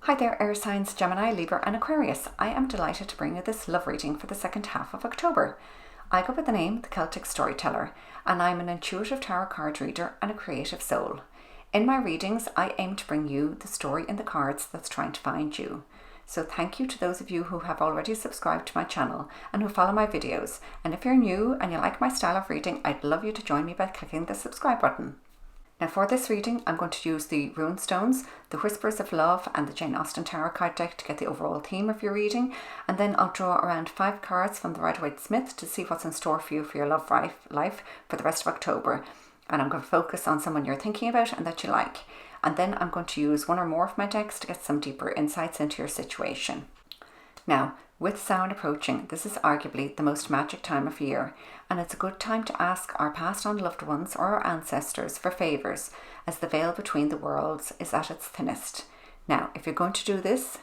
Hi there, air signs Gemini, Libra and Aquarius. I am delighted to bring you this love reading for the second half of October. I go by the name The Celtic Storyteller, and I'm an intuitive tarot card reader and a creative soul. In my readings, I aim to bring you the story in the cards that's trying to find you. So thank you to those of you who have already subscribed to my channel and who follow my videos. And if you're new and you like my style of reading, I'd love you to join me by clicking the subscribe button. Now for this reading, I'm going to use the Rune Stones, the Whispers of Love and the Jane Austen Tarot card deck to get the overall theme of your reading, and then I'll draw around 5 cards from the Rider-Waite-Smith to see what's in store for you for your love life for the rest of October. And I'm going to focus on someone you're thinking about and that you like. And then I'm going to use one or more of my decks to get some deeper insights into your situation. Now, with Samhain approaching, this is arguably the most magic time of year, and it's a good time to ask our passed on loved ones or our ancestors for favours, as the veil between the worlds is at its thinnest. Now, if you're going to do this,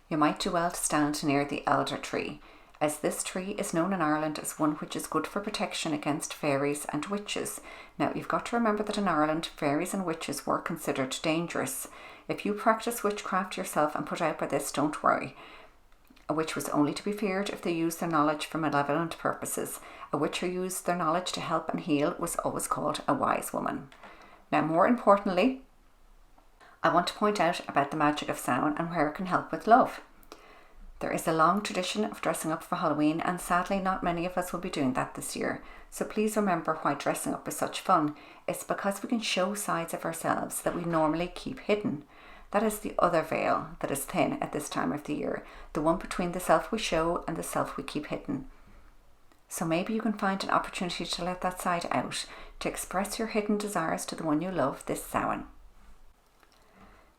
you might do well to stand near the elder tree, as this tree is known in Ireland as one which is good for protection against fairies and witches. Now, you've got to remember that in Ireland, fairies and witches were considered dangerous. If you practice witchcraft yourself and put out by this, don't worry. A witch was only to be feared if they used their knowledge for malevolent purposes. A witch who used their knowledge to help and heal was always called a wise woman. Now, more importantly, I want to point out about the magic of Samhain and where it can help with love. There is a long tradition of dressing up for Halloween, and sadly not many of us will be doing that this year. So please remember why dressing up is such fun. It's because we can show sides of ourselves that we normally keep hidden. That is the other veil that is thin at this time of the year, the one between the self we show and the self we keep hidden. So maybe you can find an opportunity to let that side out, to express your hidden desires to the one you love this Samhain.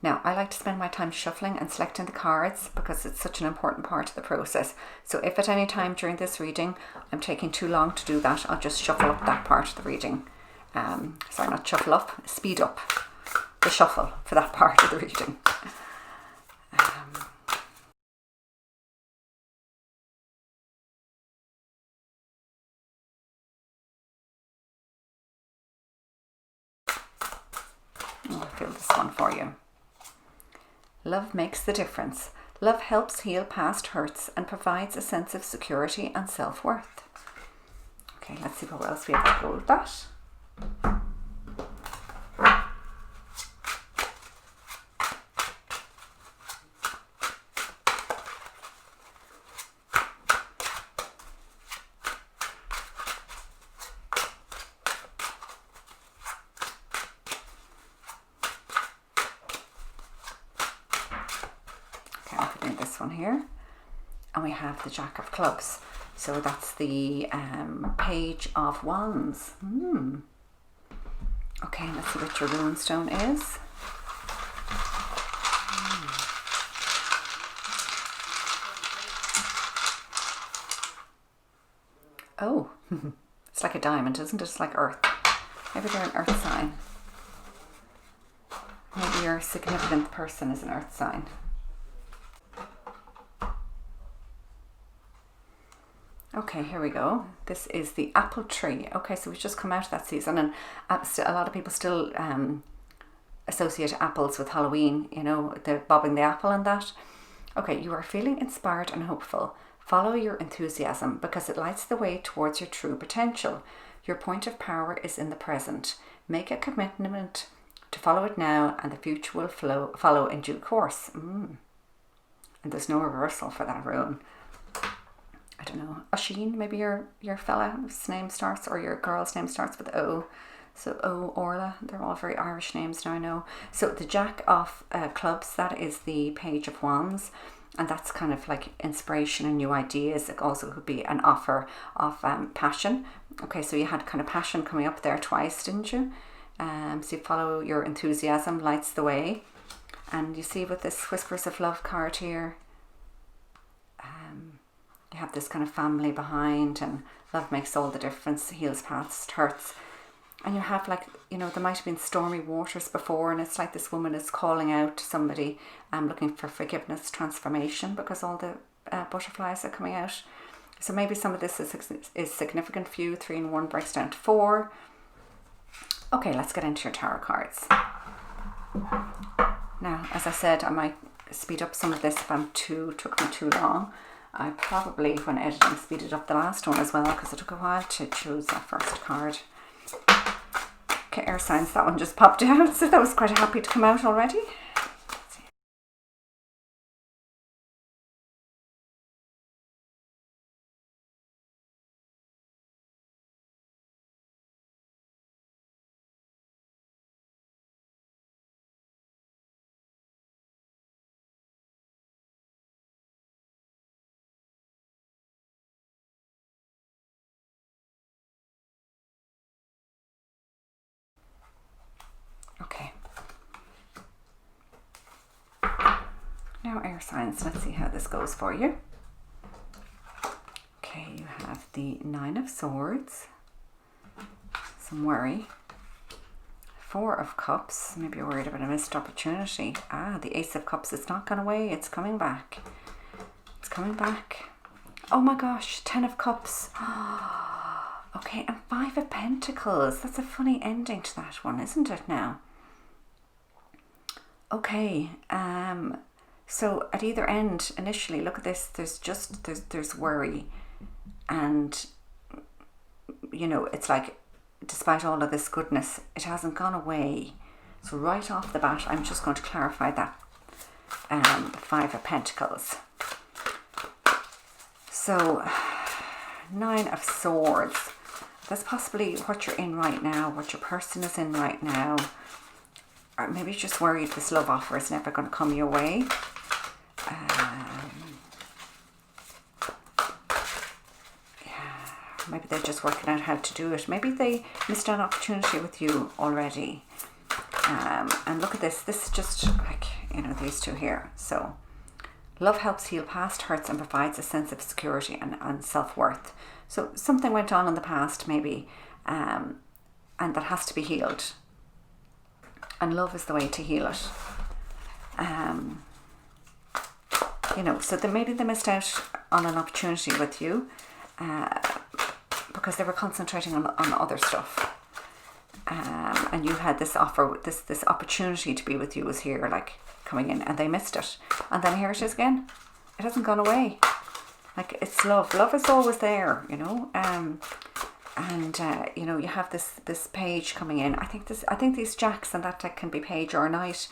Now, I like to spend my time shuffling and selecting the cards because it's such an important part of the process. So if at any time during this reading I'm taking too long to do that, I'll just shuffle up that part of the reading. Not shuffle up, speed up the shuffle for that part of the reading. I'll fill this one for you. Love makes the difference. Love helps heal past hurts and provides a sense of security and self-worth. Okay, let's see what else we have to go with that. This one here, and we have the Jack of Clubs, so that's the Page of Wands. Okay, let's see what your rune stone is. Oh, it's like a diamond, isn't it? It's like earth. Maybe they're an earth sign. Maybe your significant person is an earth sign. Okay, here we go. This is the apple tree. Okay, so we've just come out of that season, and a lot of people still associate apples with Halloween, you know, the bobbing the apple and that. Okay, you are feeling inspired and hopeful. Follow your enthusiasm because it lights the way towards your true potential. Your point of power is in the present. Make a commitment to follow it now, and the future will follow in due course. And there's no reversal for that rune. I don't know, Oisin, maybe your fella's name starts, or your girl's name starts with O. So O, Orla, they're all very Irish names now, I know. So the Jack of Clubs, that is the Page of Wands, and that's kind of like inspiration and new ideas. It also could be an offer of passion. Okay, so you had kind of passion coming up there twice, didn't you? So you follow your enthusiasm, lights the way. And you see with this Whispers of Love card here, you have this kind of family behind, and love makes all the difference, heals past hurts. And you have, like, you know, there might have been stormy waters before, and it's like this woman is calling out to somebody looking for forgiveness, transformation, because all the butterflies are coming out. So maybe some of this is significant for you. 3 and 1 breaks down to 4. Okay, let's get into your tarot cards. Now, as I said, I might speed up some of this if took me too long. I probably, when editing, speeded up the last one as well because it took a while to choose that first card. Okay, air signs, that one just popped out, so that was quite happy to come out already. Okay. Now air signs, let's see how this goes for you. Okay, you have the 9 of Swords, some worry. 4 of Cups, maybe you're worried about a missed opportunity. The Ace of Cups, it's not gone away, it's coming back. It's coming back. Oh my gosh, 10 of Cups. Okay, and 5 of Pentacles. That's a funny ending to that one, isn't it now? Okay, so at either end, initially, look at this, there's worry. And, you know, it's like, despite all of this goodness, it hasn't gone away. So right off the bat, I'm just going to clarify that 5 of Pentacles. So 9 of Swords, that's possibly what you're in right now, what your person is in right now. Or maybe you're just worried this love offer is never going to come your way. Maybe they're just working out how to do it. Maybe they missed an opportunity with you already. And look at this. This is just like, you know, these two here. So, love helps heal past hurts and provides a sense of security and self-worth. So, something went on in the past, maybe, and that has to be healed. And love is the way to heal it. You know, so maybe they missed out on an opportunity with you. Because they were concentrating on other stuff, and you had this offer, this opportunity to be with you was here, like coming in, and they missed it, and then here it is again. It hasn't gone away. Like, it's love. Love is always there, you know. You know, you have this page coming in. I think these jacks and that deck can be page or knight.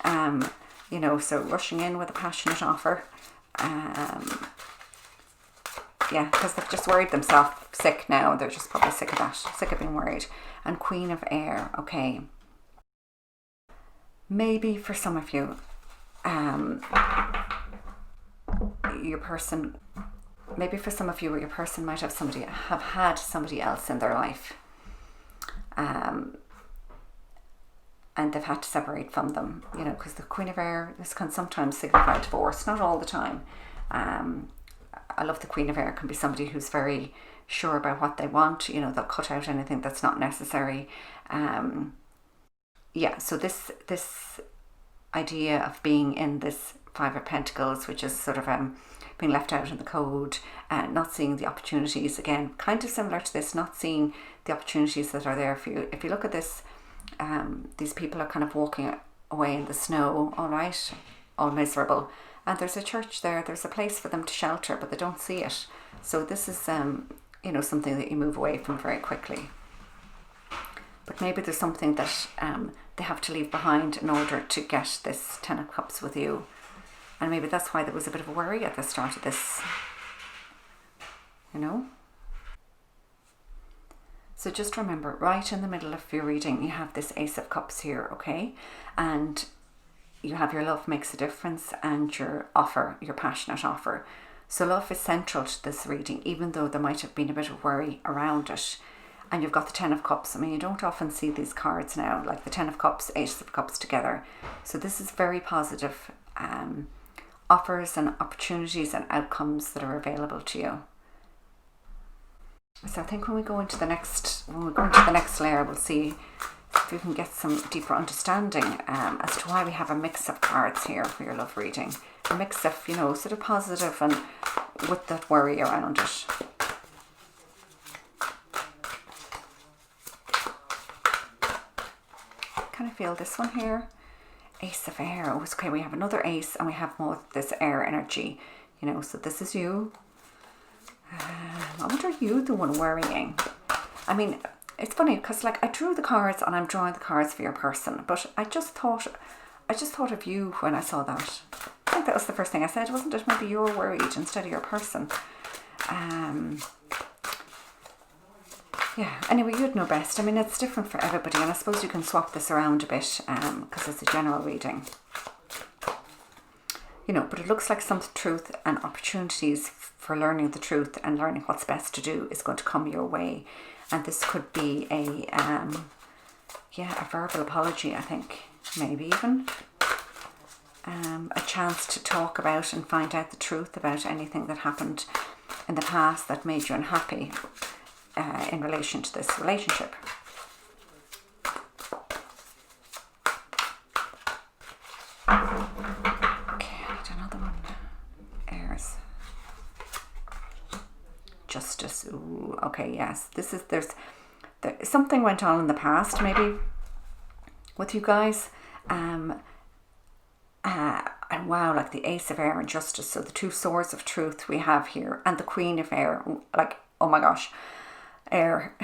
You know, so rushing in with a passionate offer. Yeah, because they've just worried themselves sick now. They're just probably sick of that, sick of being worried. And Queen of Air, okay. Maybe for some of you, your person, maybe for some of you, your person might have had somebody else in their life. And they've had to separate from them, you know, because the Queen of Air, this can sometimes signify divorce, not all the time. I love the Queen of Air can be somebody who's very sure about what they want. You know, they'll cut out anything that's not necessary. Yeah, so this idea of being in this 5 of Pentacles, which is sort of being left out in the code, not seeing the opportunities, again, kind of similar to this, not seeing the opportunities that are there for you. If you look at this, these people are kind of walking away in the snow, all right, all miserable. And there's a church there, there's a place for them to shelter, but they don't see it. So this is, you know, something that you move away from very quickly. But maybe there's something that they have to leave behind in order to get this 10 of Cups with you. And maybe that's why there was a bit of a worry at the start of this, you know. So just remember, right in the middle of your reading, you have this Ace of Cups here, okay? And you have your love makes a difference and your offer, your passionate offer. So love is central to this reading, even though there might have been a bit of worry around it. And you've got the 10 of Cups. I mean, you don't often see these cards now, like the 10 of Cups, Ace of Cups together. So this is very positive offers and opportunities and outcomes that are available to you. So I think when we go into the next layer, we'll see if we can get some deeper understanding as to why we have a mix of cards here for your love reading. A mix of, you know, sort of positive and with that worry around it. Kind of feel this one here. Ace of Air. Oh, okay, we have another ace and we have more of this air energy, you know, so this is you. What are you the one worrying? I mean, it's funny because like I drew the cards and I'm drawing the cards for your person, but I just thought of you when I saw that. I think that was the first thing I said, wasn't it? Maybe you're worried instead of your person. Yeah, anyway, you'd know best. I mean, it's different for everybody, and I suppose you can swap this around a bit because it's a general reading. You know, but it looks like some truth and opportunities for learning the truth and learning what's best to do is going to come your way. And this could be a verbal apology, I think, maybe even. A chance to talk about and find out the truth about anything that happened in the past that made you unhappy in relation to this relationship. Okay, I need another one. Airs. Justice. Ooh, okay, yes. There's something went on in the past, maybe, with you guys. And wow, like the Ace of Air and Justice, so the two swords of truth we have here, and the Queen of Air, like, oh my gosh, air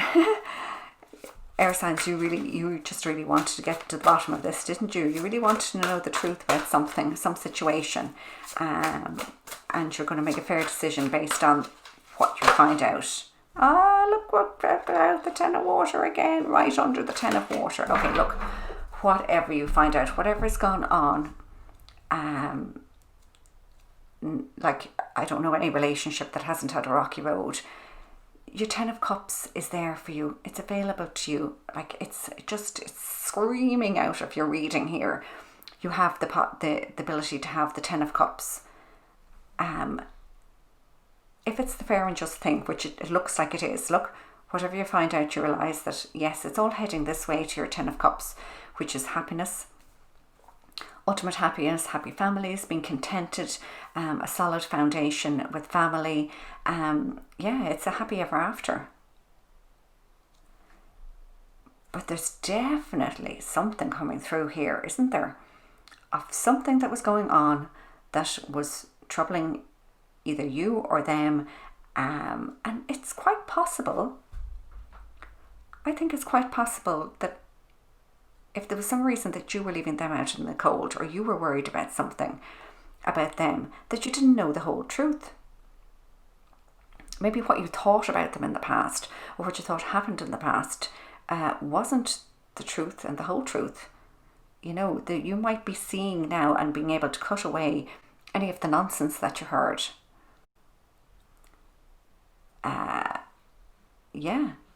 air signs, you just really wanted to get to the bottom of this, didn't you? You really wanted to know the truth about something, some situation, and you're going to make a fair decision based on what you find out. Look what the Ten of Water again, right under the Ten of Water. Okay, look, whatever you find out, whatever's gone on, like, I don't know any relationship that hasn't had a rocky road. Your Ten of Cups is there for you. It's available to you. Like, it's screaming out of your reading here. You have the ability to have the Ten of Cups. If it's the fair and just thing, which it looks like it is, look, whatever you find out, you realise that, yes, it's all heading this way to your Ten of Cups, which is happiness. Ultimate happiness, happy families, being contented, a solid foundation with family. It's a happy ever after. But there's definitely something coming through here, isn't there? Of something that was going on that was troubling either you or them. And it's quite possible, I think it's quite possible that if there was some reason that you were leaving them out in the cold, or you were worried about something about them, that you didn't know the whole truth. Maybe what you thought about them in the past, or what you thought happened in the past, wasn't the truth and the whole truth. You know, that you might be seeing now and being able to cut away any of the nonsense that you heard.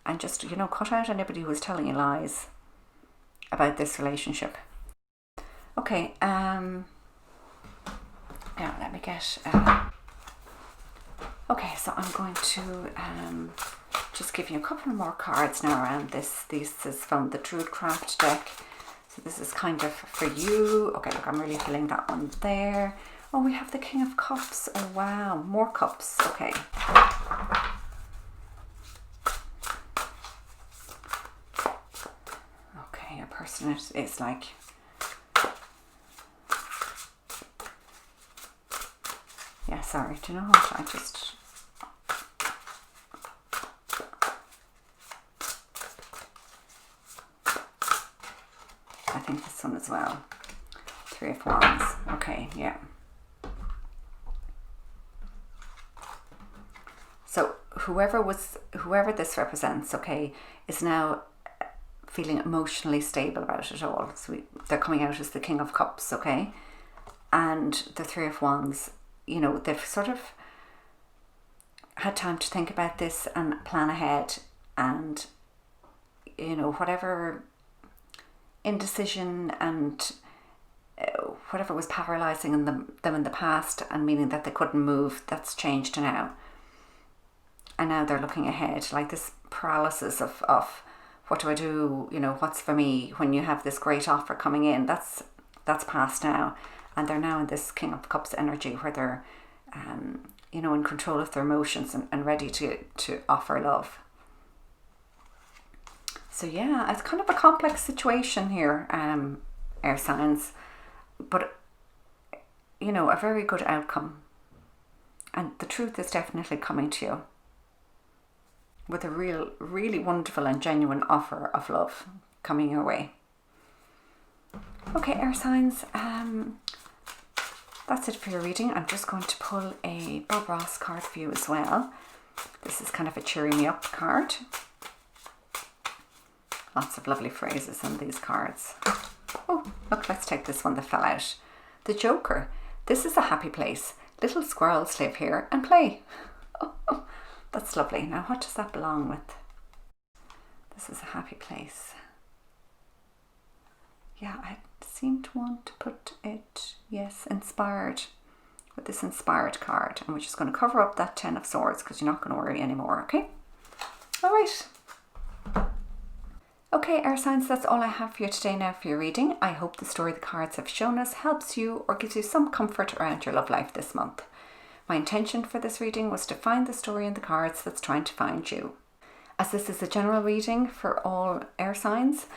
And just, you know, cut out anybody who was telling you lies about this relationship. Okay, now let me get okay, so I'm going to just give you a couple more cards now around this. This is from the Druidcraft deck, so this is kind of for you. Okay, look, I'm really feeling that one there. Oh, we have the King of Cups. Oh wow, more cups. Okay. Your person is like, yeah, sorry, do you know what, I think this one as well, Three of Wands. Okay, yeah. So whoever this represents, okay, is now feeling emotionally stable about it all. So they're coming out as the King of Cups, okay? And the Three of Wands, you know, they've sort of had time to think about this and plan ahead, and, you know, whatever indecision and whatever was paralysing them in the past and meaning that they couldn't move, that's changed now. And now they're looking ahead, like this paralysis of what do I do? You know, what's for me? When you have this great offer coming in, that's past now, and they're now in this King of Cups energy where they're, you know, in control of their emotions and ready to offer love. So yeah, it's kind of a complex situation here, air signs. but you know, a very good outcome. And the truth is definitely coming to you with a really wonderful and genuine offer of love coming your way. Okay, air signs, that's it for your reading. I'm just going to pull a Bob Ross card for you as well. This is kind of a cheery me up card. Lots of lovely phrases on these cards. Oh, look, let's take this one that fell out. The Joker. This is a happy place. Little squirrels live here and play. Oh, that's lovely. Now, what does that belong with? This is a happy place. Yeah, I seem to want to put it, yes, inspired, with this inspired card. And we're just going to cover up that 10 of Swords because you're not going to worry anymore, okay? All right. Okay, air signs, that's all I have for you today now for your reading. I hope the story the cards have shown us helps you or gives you some comfort around your love life this month. My intention for this reading was to find the story in the cards that's trying to find you. As this is a general reading for all air signs,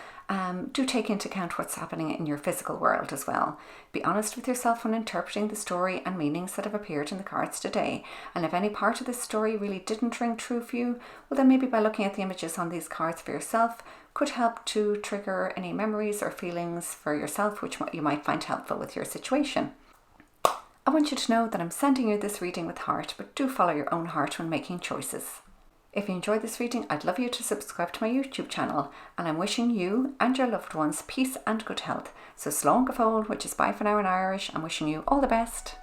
do take into account what's happening in your physical world as well. Be honest with yourself when interpreting the story and meanings that have appeared in the cards today. And if any part of this story really didn't ring true for you, well then maybe by looking at the images on these cards for yourself could help to trigger any memories or feelings for yourself which you might find helpful with your situation. I want you to know that I'm sending you this reading with heart, but do follow your own heart when making choices. If you enjoyed this reading, I'd love you to subscribe to my YouTube channel, and I'm wishing you and your loved ones peace and good health. So slán go fóill, which is bye for now in Irish. I'm wishing you all the best.